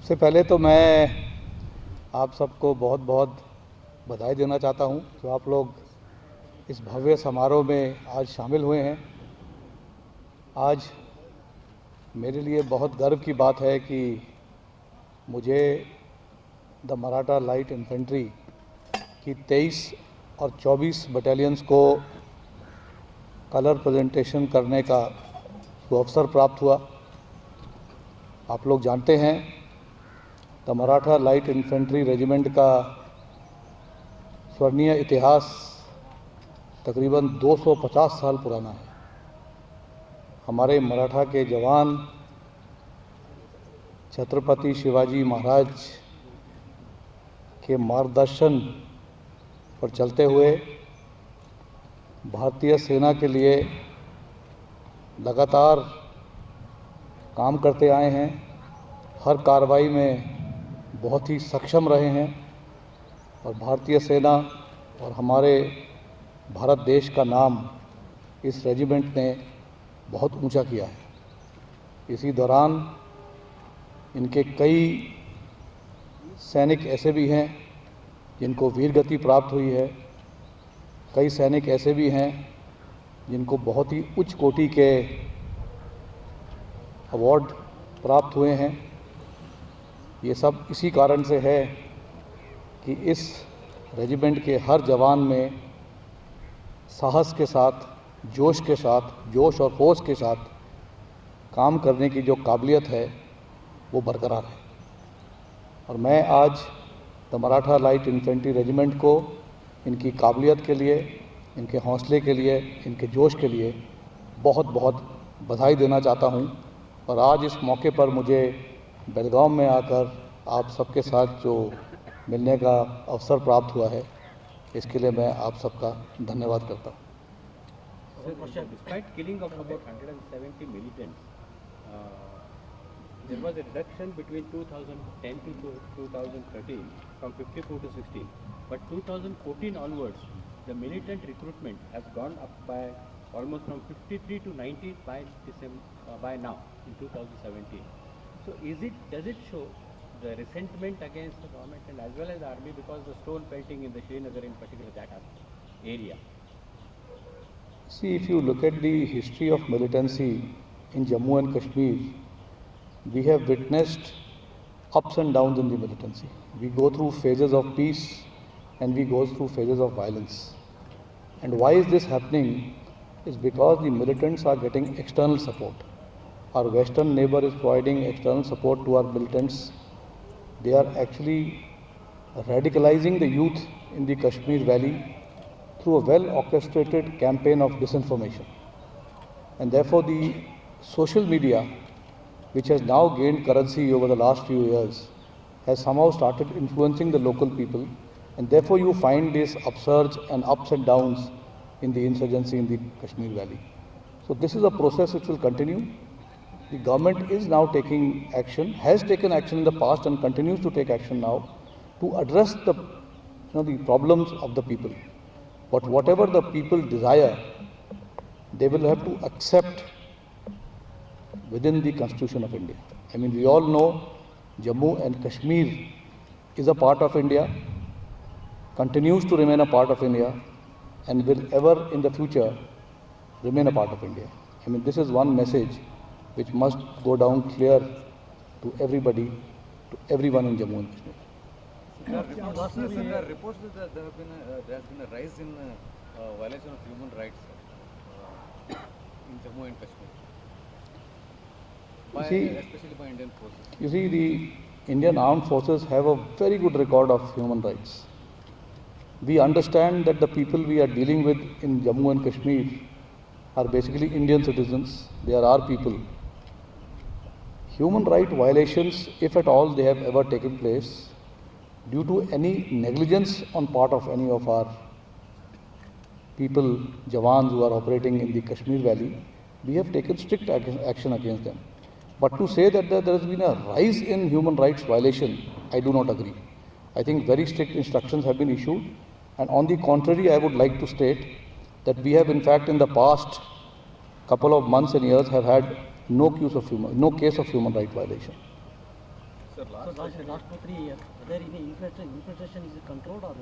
सबसे पहले तो मैं आप सबको बहुत बहुत बधाई देना चाहता हूं जो आप लोग इस भव्य समारोह में आज शामिल हुए हैं। आज मेरे लिए बहुत गर्व की बात है कि मुझे द मराठा लाइट इन्फेंट्री की 23 और 24 बटालियंस को कलर प्रेजेंटेशन करने का अवसर प्राप्त हुआ। आप लोग जानते हैं the Maratha light infantry regiment का स्वर्णीय इतिहास तकरीबन 250 साल पुराना है। हमारे मराठा के जवान छत्रपति शिवाजी महाराज के मार्गदर्शन पर चलते हुए भारतीय सेना के लिए लगातार काम करते आए हैं। हर कार्रवाई में बहुत ही सक्षम रहे हैं और भारतीय सेना और हमारे भारत देश का नाम इस रेजिमेंट ने बहुत ऊंचा किया है। इसी दौरान इनके कई सैनिक ऐसे भी हैं जिनको वीर गति प्राप्त हुई है। कई सैनिक ऐसे भी हैं जिनको बहुत ही उच्च कोटि के अवार्ड प्राप्त हुए हैं। ये सब इसी कारण से है कि इस रेजिमेंट के हर जवान में साहस के साथ, जोश और होश के साथ काम करने की जो काबिलियत है वो बरकरार है। और मैं आज the Maratha light infantry regiment को इनकी काबिलियत के लिए, इनके हौसले के लिए, इनके जोश के लिए बहुत बहुत बधाई देना चाहता हूं। और आज इस मौके पर मुझे बेलगाम में आकर आप सबके साथ जो मिलने का अवसर प्राप्त हुआ है, इसके लिए मैं आप सबका धन्यवाद करता हूँ। Despite killing of about 170 militants, there was a reduction between 2010 to 2013 from 54 to 16. But 2014 onwards, the militant recruitment has gone up by almost from 53 to 90 by by now in 2017. So does it show the resentment against the government and as well as the army because the stone pelting in the Srinagar in particular that area? See, if you look at the history of militancy in Jammu and Kashmir, we have witnessed ups and downs in the militancy. We go through phases of peace and we go through phases of violence. And why is this happening? Is because the militants are getting external support. Our western neighbor is providing external support to our militants. They are actually radicalizing the youth in the Kashmir Valley through a well-orchestrated campaign of disinformation. And therefore the social media, which has now gained currency over the last few years, has somehow started influencing the local people, and therefore you find this upsurge and ups and downs in the insurgency in the Kashmir Valley. So this is a process which will continue. The government is now taking action, has taken action in the past and continues to take action now to address the problems of the people. But whatever the people desire, they will have to accept within the Constitution of India. I mean, we all know Jammu and Kashmir is a part of India, continues to remain a part of India, and will ever in the future remain a part of India. I mean, this is one message which must go down clear to everybody, to everyone in Jammu and Kashmir. There are reports that there has been a rise in violation of human rights in Jammu and Kashmir, especially by Indian forces. You see, the Indian armed forces have a very good record of human rights. We understand that the people we are dealing with in Jammu and Kashmir are basically Indian citizens. They are our people. Human right violations, if at all they have ever taken place, due to any negligence on part of any of our people, Jawans who are operating in the Kashmir Valley, we have taken strict action against them. But to say that there has been a rise in human rights violation, I do not agree. I think very strict instructions have been issued, and on the contrary, I would like to state that we have in fact in the past couple of months and years have had no case of human right violation. Sir, So last 2-3 years, are there any infiltration is controlled or?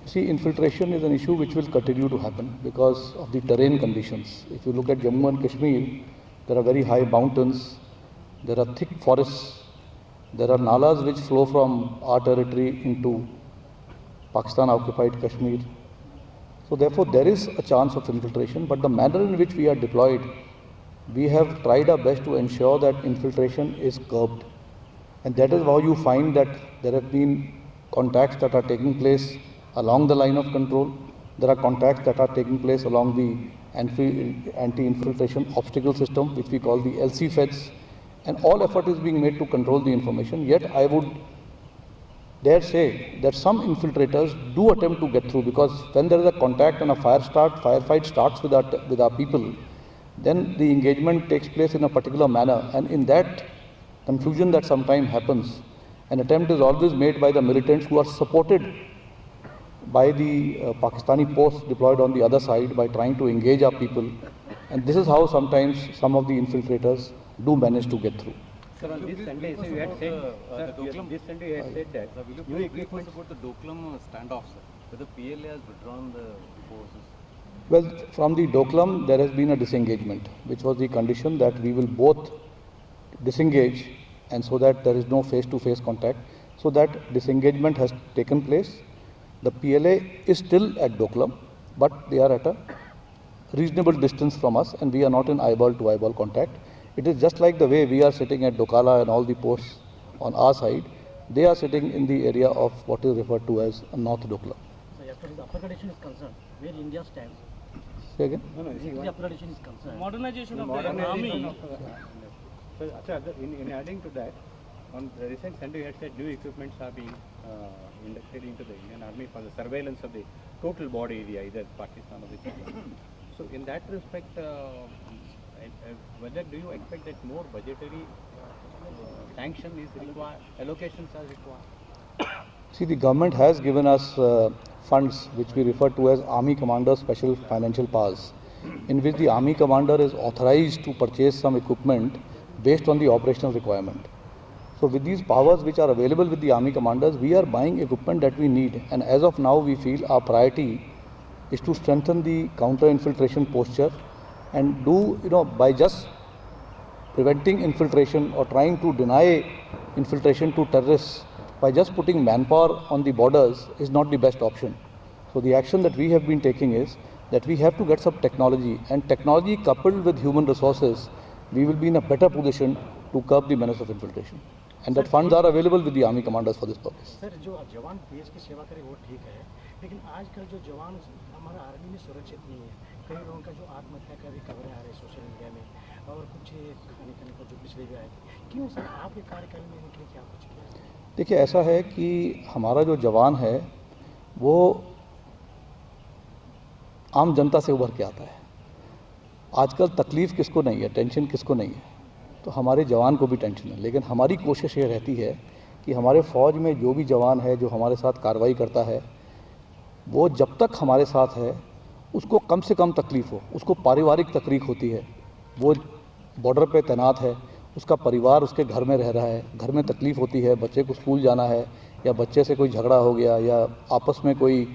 See, infiltration is an issue which will continue to happen because of the terrain conditions. If you look at Jammu and Kashmir, there are very high mountains, there are thick forests, there are nalas which flow from our territory into Pakistan occupied Kashmir. So therefore there is a chance of infiltration, but the manner in which we are deployed, we have tried our best to ensure that infiltration is curbed. And that is how you find that there have been contacts that are taking place along the line of control. There are contacts that are taking place along the anti-infiltration obstacle system, which we call the LC feds. And all effort is being made to control the information. Yet I would dare say that some infiltrators do attempt to get through, because when there is a contact and a firefight starts with our people, then the engagement takes place in a particular manner, and in that confusion that sometimes happens, an attempt is always made by the militants who are supported by the Pakistani posts deployed on the other side by trying to engage our people, and this is how sometimes some of the infiltrators do manage to get through. Sir, on this Sunday, so you had said, this Sunday you had said that Sir, will you new please brief equipment. us about the Doklam standoff, sir? Whether PLA has withdrawn the forces? Well, from the Doklam, there has been a disengagement, which was the condition that we will both disengage, and so that there is no face-to-face contact. So that disengagement has taken place. The PLA is still at Doklam, but they are at a reasonable distance from us, and we are not in eyeball-to-eyeball contact. It is just like the way we are sitting at Dokala and all the posts on our side. They are sitting in the area of what is referred to as North Doklam. So as far as the upper condition is concerned, where India stands, Say again? No, no, the upper condition is concerned. Modernization of the Modernization army. of sir, in adding to that, on the recent Sunday you had said new equipments are being inducted into the Indian Army for the surveillance of the total border area, either Pakistan or the China. So in that respect, whether do you expect that more budgetary sanction is required, allocations are required? See, the government has given us funds which we refer to as Army Commander Special Financial Powers, in which the Army Commander is authorized to purchase some equipment based on the operational requirement. So with these powers which are available with the Army Commanders, we are buying equipment that we need, and as of now we feel our priority is to strengthen the counter-infiltration posture and do, by just preventing infiltration or trying to deny infiltration to terrorists by just putting manpower on the borders is not the best option. So the action that we have been taking is that we have to get some technology, and technology coupled with human resources, we will be in a better position to curb the menace of infiltration. And that funds are available with the Army Commanders for this purpose. Sir जो जवान देश की सेवा करे वो ठीक है, लेकिन आजकल जो जवान हमारा आर्मी में सुरक्षित नहीं है। कई लोगों का जो आत्महत्या का भी खबरें आ रही है सोशल मीडिया में, और कुछ खाने खाने को जो पिछले भी आए थे। क्यों सर आपके कार्यकाल में इनके लिए क्या कुछ किया? देखिए, ऐसा है कि हमारा जो जवान है वो आम जनता से उभर के आता है। आजकल तकलीफ़ किसको नहीं है, टेंशन किसको नहीं है, तो हमारे जवान को भी टेंशन है। लेकिन हमारी कोशिश ये रहती है कि हमारे फ़ौज में जो भी जवान है जो हमारे साथ कार्रवाई करता है, वो जब तक हमारे साथ है उसको कम से कम तकलीफ़ हो, उसको पारिवारिक तकलीफ होती है। वो बॉर्डर पे तैनात है, उसका परिवार उसके घर में रह रहा है, घर में तकलीफ़ होती है, बच्चे को स्कूल जाना है, या बच्चे से कोई झगड़ा हो गया, या आपस में कोई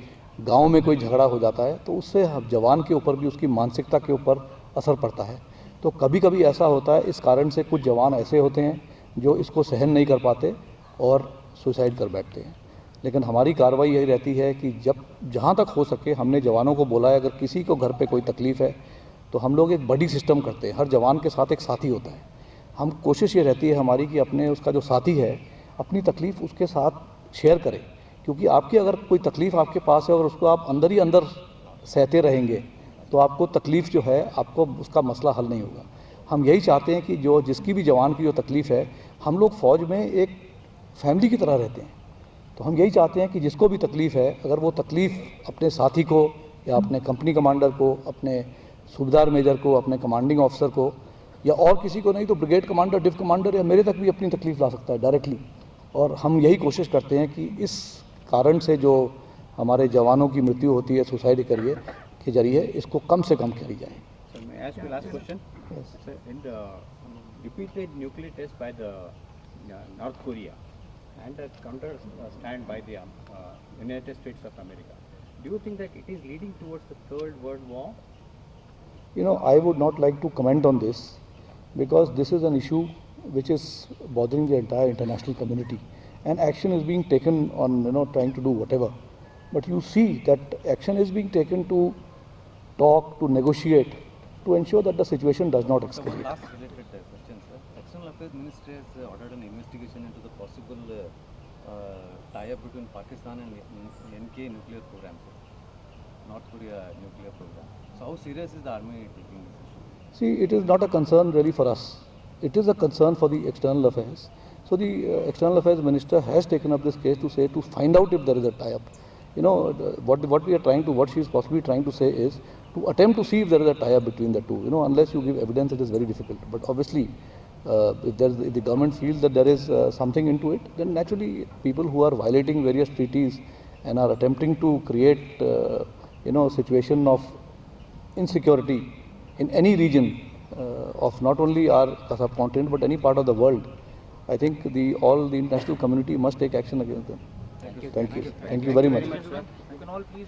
गांव में कोई झगड़ा हो जाता है, तो उससे जवान के ऊपर भी, उसकी मानसिकता के ऊपर असर पड़ता है। तो कभी कभी ऐसा होता है, इस कारण से कुछ जवान ऐसे होते हैं जो इसको सहन नहीं कर पाते और सुसाइड कर बैठते हैं। लेकिन हमारी कार्रवाई यही रहती है कि जहाँ तक हो सके हमने जवानों को बोला है, अगर किसी को घर पे कोई तकलीफ़ है तो हम लोग एक बड़ी सिस्टम करते हैं। हर जवान के साथ एक साथी होता है। हम कोशिश ये रहती है हमारी कि अपने उसका जो साथी है अपनी तकलीफ़ उसके साथ शेयर करें, क्योंकि आपकी अगर कोई तकलीफ़ आपके पास है और उसको आप अंदर ही अंदर सहते रहेंगे तो आपको तकलीफ़ जो है, आपको उसका मसला हल नहीं होगा। हम यही चाहते हैं कि जिसकी भी जवान की जो तकलीफ़ है, हम लोग फ़ौज में एक फैमिली की तरह रहते हैं। तो हम यही चाहते हैं कि जिसको भी तकलीफ़ है, अगर वो तकलीफ़ अपने साथी को या अपने कंपनी कमांडर को, अपने सूबेदार मेजर को, अपने कमांडिंग ऑफिसर को, या और किसी को नहीं तो ब्रिगेड कमांडर, डिव कमांडर या मेरे तक भी अपनी तकलीफ़ ला सकता है डायरेक्टली। और हम यही कोशिश करते हैं कि इस कारण से जो हमारे जवानों की मृत्यु होती है सुसाइड के जरिए, इसको कम से कम करी जाए। So may I ask you last question? Sir, in the repeated nuclear test by the North Korea and a counter stand by the United States of America. Do you think that it is leading towards the Third World War? You know, I would not like to comment on this because this is an issue which is bothering the entire international community, and action is being taken on, you know, trying to do whatever. But you see that action is being taken to talk, to negotiate, to ensure that the situation does not So one escalate. last related question, sir. External Affairs Ministry has ordered an investigation into the possible tie-up between Pakistan and NK nuclear program, sir. North Korea nuclear program. So how serious is the army taking this issue? See, it is not a concern really for us. It is a concern for the external affairs. So the external affairs minister has taken up this case to say, to find out if there is a tie-up. You know, what we are trying to, what she is possibly trying to say is to attempt to see if there is a tie-up between the two. You know, unless you give evidence, it is very difficult. But obviously, if the government feels that there is something into it, then naturally people who are violating various treaties and are attempting to create, you know, situation of insecurity in any region of not only our subcontinent but any part of the world, I think all the international community must take action against them. Thank you very much. You can all please